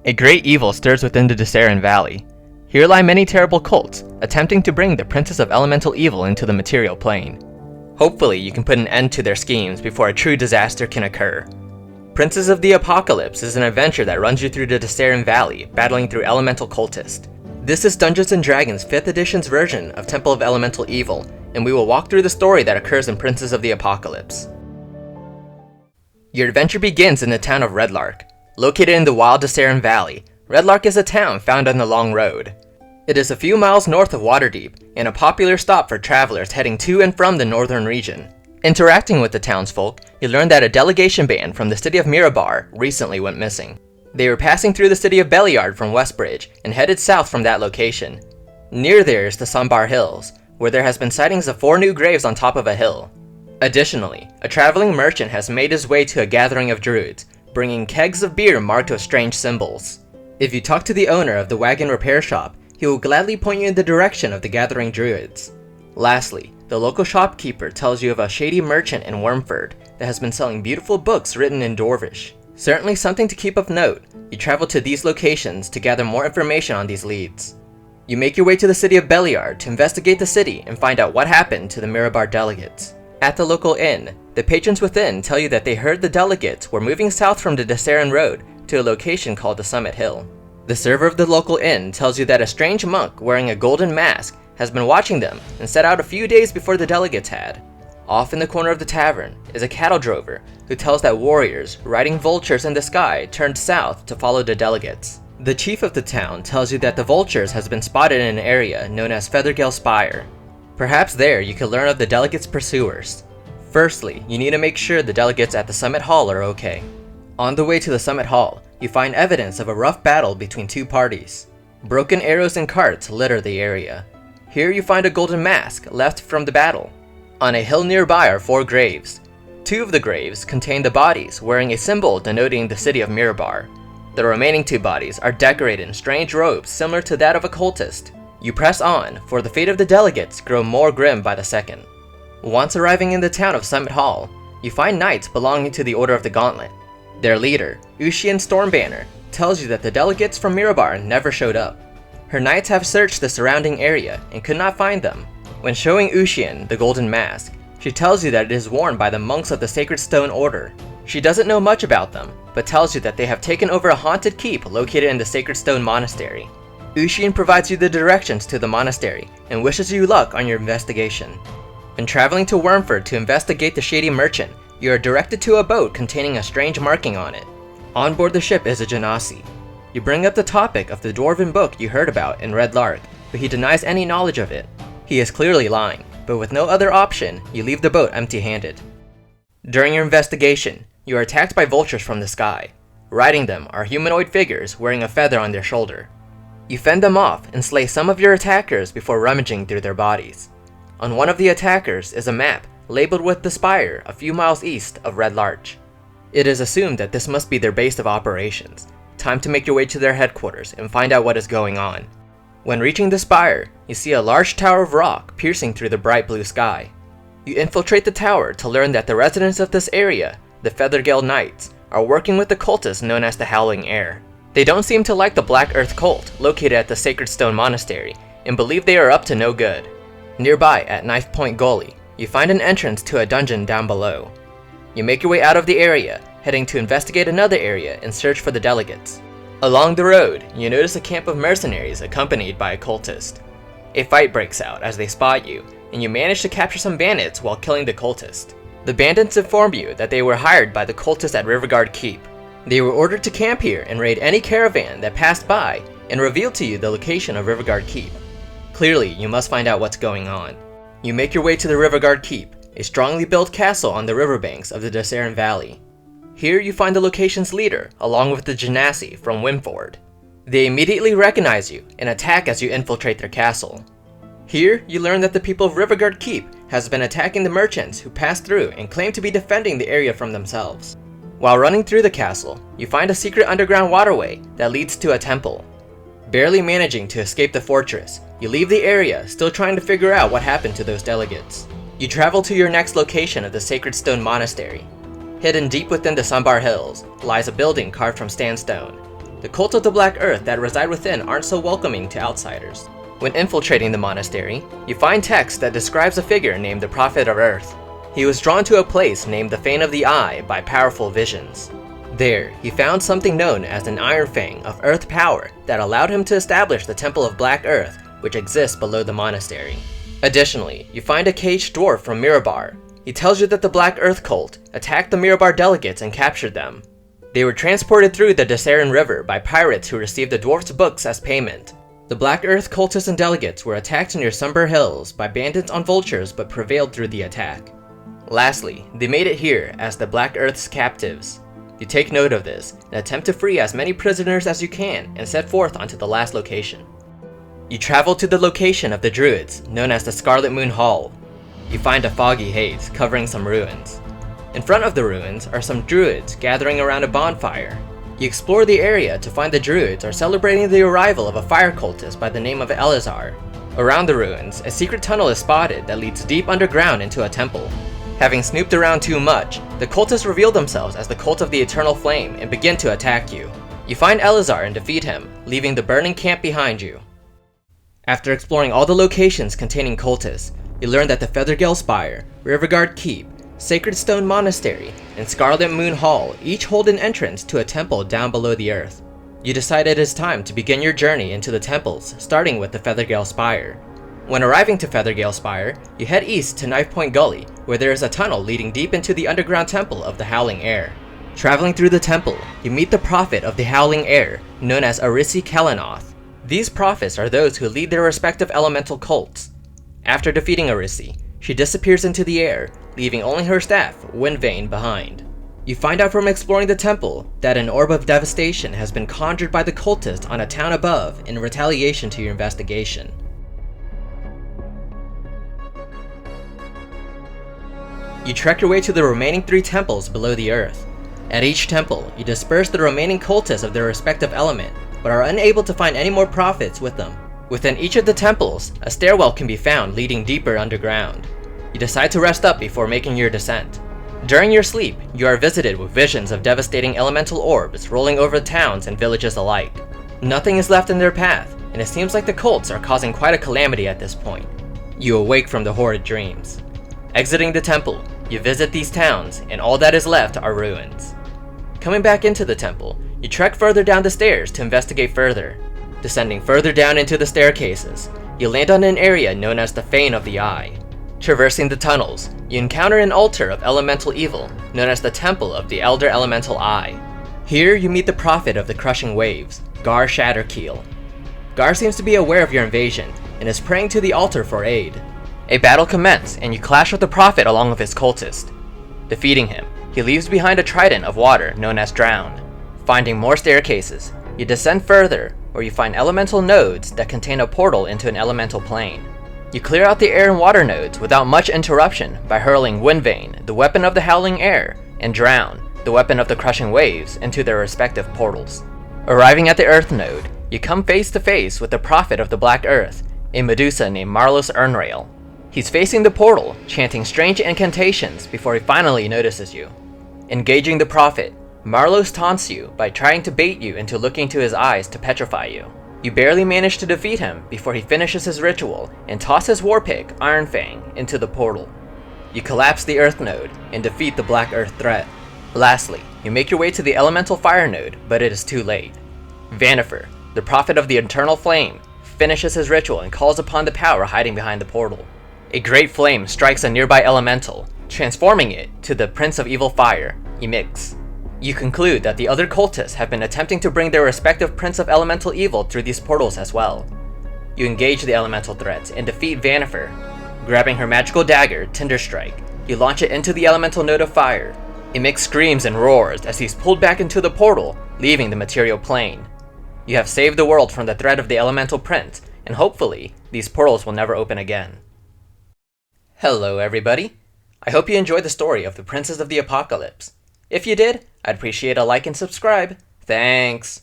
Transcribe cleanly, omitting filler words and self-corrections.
A great evil stirs within the Dessarin Valley. Here lie many terrible cults, attempting to bring the Princess of Elemental Evil into the material plane. Hopefully you can put an end to their schemes before a true disaster can occur. Princes of the Apocalypse is an adventure that runs you through the Dessarin Valley, battling through elemental cultists. This is Dungeons & Dragons 5th edition's version of Temple of Elemental Evil, and we will walk through the story that occurs in Princes of the Apocalypse. Your adventure begins in the town of Redlark. Located in the wild Dessarin Valley, Redlark is a town found on the Long Road. It is a few miles north of Waterdeep, and a popular stop for travelers heading to and from the northern region. Interacting with the townsfolk, you learn that a delegation band from the city of Mirabar recently went missing. They were passing through the city of Beliard from Westbridge and headed south from that location. Near there is the Sambar Hills, where there has been sightings of 4 new graves on top of a hill. Additionally, a traveling merchant has made his way to a gathering of druids, bringing kegs of beer marked with strange symbols. If you talk to the owner of the wagon repair shop, he will gladly point you in the direction of the gathering druids. Lastly, the local shopkeeper tells you of a shady merchant in Womford that has been selling beautiful books written in Dwarvish. Certainly something to keep of note. You travel to these locations to gather more information on these leads. You make your way to the city of Beliard to investigate the city and find out what happened to the Mirabar delegates. At the local inn, the patrons within tell you that they heard the delegates were moving south from the Dessarin Road to a location called the Summit Hill. The server of the local inn tells you that a strange monk wearing a golden mask has been watching them and set out a few days before the delegates had. Off in the corner of the tavern is a cattle drover who tells that warriors riding vultures in the sky turned south to follow the delegates. The chief of the town tells you that the vultures has been spotted in an area known as Feathergale Spire. Perhaps there you can learn of the delegates' pursuers. Firstly, you need to make sure the delegates at the Summit Hall are okay. On the way to the Summit Hall, you find evidence of a rough battle between 2 parties. Broken arrows and carts litter the area. Here you find a golden mask left from the battle. On a hill nearby are 4 graves. 2 of the graves contain the bodies wearing a symbol denoting the city of Mirabar. The remaining 2 bodies are decorated in strange robes similar to that of a cultist. You press on, for the fate of the delegates grow more grim by the second. Once arriving in the town of Summit Hall, you find knights belonging to the Order of the Gauntlet. Their leader, Ushian Stormbanner, tells you that the delegates from Mirabar never showed up. Her knights have searched the surrounding area and could not find them. When showing Ushian the golden mask, she tells you that it is worn by the monks of the Sacred Stone Order. She doesn't know much about them, but tells you that they have taken over a haunted keep located in the Sacred Stone Monastery. Ushian provides you the directions to the monastery and wishes you luck on your investigation. When traveling to Womford to investigate the shady merchant, you are directed to a boat containing a strange marking on it. On board the ship is a genasi. You bring up the topic of the dwarven book you heard about in Redlark, but he denies any knowledge of it. He is clearly lying, but with no other option, you leave the boat empty-handed. During your investigation, you are attacked by vultures from the sky. Riding them are humanoid figures wearing a feather on their shoulder. You fend them off and slay some of your attackers before rummaging through their bodies. On one of the attackers is a map labeled with the spire a few miles east of Red Larch. It is assumed that this must be their base of operations. Time to make your way to their headquarters and find out what is going on. When reaching the spire, you see a large tower of rock piercing through the bright blue sky. You infiltrate the tower to learn that the residents of this area, the Feathergale Knights, are working with the cultists known as the Howling Air. They don't seem to like the Black Earth cult located at the Sacred Stone Monastery and believe they are up to no good. Nearby at Knife Point Gully, you find an entrance to a dungeon down below. You make your way out of the area, heading to investigate another area and search for the delegates. Along the road, you notice a camp of mercenaries accompanied by a cultist. A fight breaks out as they spot you, and you manage to capture some bandits while killing the cultist. The bandits inform you that they were hired by the cultists at Rivergard Keep. They were ordered to camp here and raid any caravan that passed by and reveal to you the location of Rivergard Keep. Clearly, you must find out what's going on. You make your way to the Rivergard Keep, a strongly built castle on the riverbanks of the Dessarin Valley. Here you find the location's leader, along with the genasi from Womford. They immediately recognize you and attack as you infiltrate their castle. Here you learn that the people of Rivergard Keep has been attacking the merchants who passed through and claim to be defending the area from themselves. While running through the castle, you find a secret underground waterway that leads to a temple. Barely managing to escape the fortress, you leave the area still trying to figure out what happened to those delegates. You travel to your next location of the Sacred Stone Monastery. Hidden deep within the Sambar Hills lies a building carved from sandstone. The cults of the Black Earth that reside within aren't so welcoming to outsiders. When infiltrating the monastery, you find text that describes a figure named the Prophet of Earth. He was drawn to a place named the Fane of the Eye by powerful visions. There, he found something known as an Iron Fang of Earth power that allowed him to establish the Temple of Black Earth, which exists below the monastery. Additionally, you find a caged dwarf from Mirabar. He tells you that the Black Earth cult attacked the Mirabar delegates and captured them. They were transported through the Dessarin River by pirates who received the dwarf's books as payment. The Black Earth cultists and delegates were attacked near Sunbur Hills by bandits on vultures but prevailed through the attack. Lastly, they made it here as the Black Earth's captives. You take note of this and attempt to free as many prisoners as you can and set forth onto the last location. You travel to the location of the Druids, known as the Scarlet Moon Hall. You find a foggy haze covering some ruins. In front of the ruins are some Druids gathering around a bonfire. You explore the area to find the Druids are celebrating the arrival of a fire cultist by the name of Elazar. Around the ruins, a secret tunnel is spotted that leads deep underground into a temple. Having snooped around too much, the cultists reveal themselves as the Cult of the Eternal Flame and begin to attack you. You find Elazar and defeat him, leaving the burning camp behind you. After exploring all the locations containing cultists, you learn that the Feathergale Spire, Rivergard Keep, Sacred Stone Monastery, and Scarlet Moon Hall each hold an entrance to a temple down below the earth. You decide it is time to begin your journey into the temples, starting with the Feathergale Spire. When arriving to Feathergale Spire, you head east to Knife Point Gully, where there is a tunnel leading deep into the underground temple of the Howling Air. Traveling through the temple, you meet the Prophet of the Howling Air, known as Arisi Kelenoth. These prophets are those who lead their respective elemental cults. After defeating Arisi, she disappears into the air, leaving only her staff, Windvane, behind. You find out from exploring the temple that an orb of devastation has been conjured by the cultist on a town above in retaliation to your investigation. You trek your way to the remaining 3 temples below the earth. At each temple, you disperse the remaining cultists of their respective element, but are unable to find any more prophets with them. Within each of the temples, a stairwell can be found leading deeper underground. You decide to rest up before making your descent. During your sleep, you are visited with visions of devastating elemental orbs rolling over towns and villages alike. Nothing is left in their path, and it seems like the cults are causing quite a calamity at this point. You awake from the horrid dreams. Exiting the temple, you visit these towns, and all that is left are ruins. Coming back into the temple, you trek further down the stairs to investigate further. Descending further down into the staircases, you land on an area known as the Fane of the Eye. Traversing the tunnels, you encounter an altar of elemental evil, known as the Temple of the Elder Elemental Eye. Here you meet the Prophet of the Crushing Waves, Gar Shatterkeel. Gar seems to be aware of your invasion, and is praying to the altar for aid. A battle commences, and you clash with the Prophet along with his cultist. Defeating him, he leaves behind a trident of water known as Drown. Finding more staircases, you descend further, where you find elemental nodes that contain a portal into an elemental plane. You clear out the air and water nodes without much interruption by hurling Windvane, the weapon of the Howling Air, and Drown, the weapon of the Crushing Waves, into their respective portals. Arriving at the Earth node, you come face to face with the Prophet of the Black Earth, a Medusa named Marlos Ernrail. He's facing the portal, chanting strange incantations before he finally notices you. Engaging the Prophet, Marlos taunts you by trying to bait you into looking into his eyes to petrify you. You barely manage to defeat him before he finishes his ritual and tosses his war pick, Iron Fang, into the portal. You collapse the Earth node and defeat the Black Earth threat. Lastly, you make your way to the Elemental Fire node, but it is too late. Vanifer, the Prophet of the Eternal Flame, finishes his ritual and calls upon the power hiding behind the portal. A great flame strikes a nearby elemental, transforming it to the Prince of Evil Fire, Emix. You conclude that the other cultists have been attempting to bring their respective Prince of Elemental Evil through these portals as well. You engage the elemental threats and defeat Vanifer. Grabbing her magical dagger, Tinderstrike, you launch it into the elemental node of fire. Emix screams and roars as he's pulled back into the portal, leaving the material plane. You have saved the world from the threat of the Elemental Prince, and hopefully, these portals will never open again. Hello everybody! I hope you enjoyed the story of the Princess of the Apocalypse. If you did, I'd appreciate a like and subscribe. Thanks!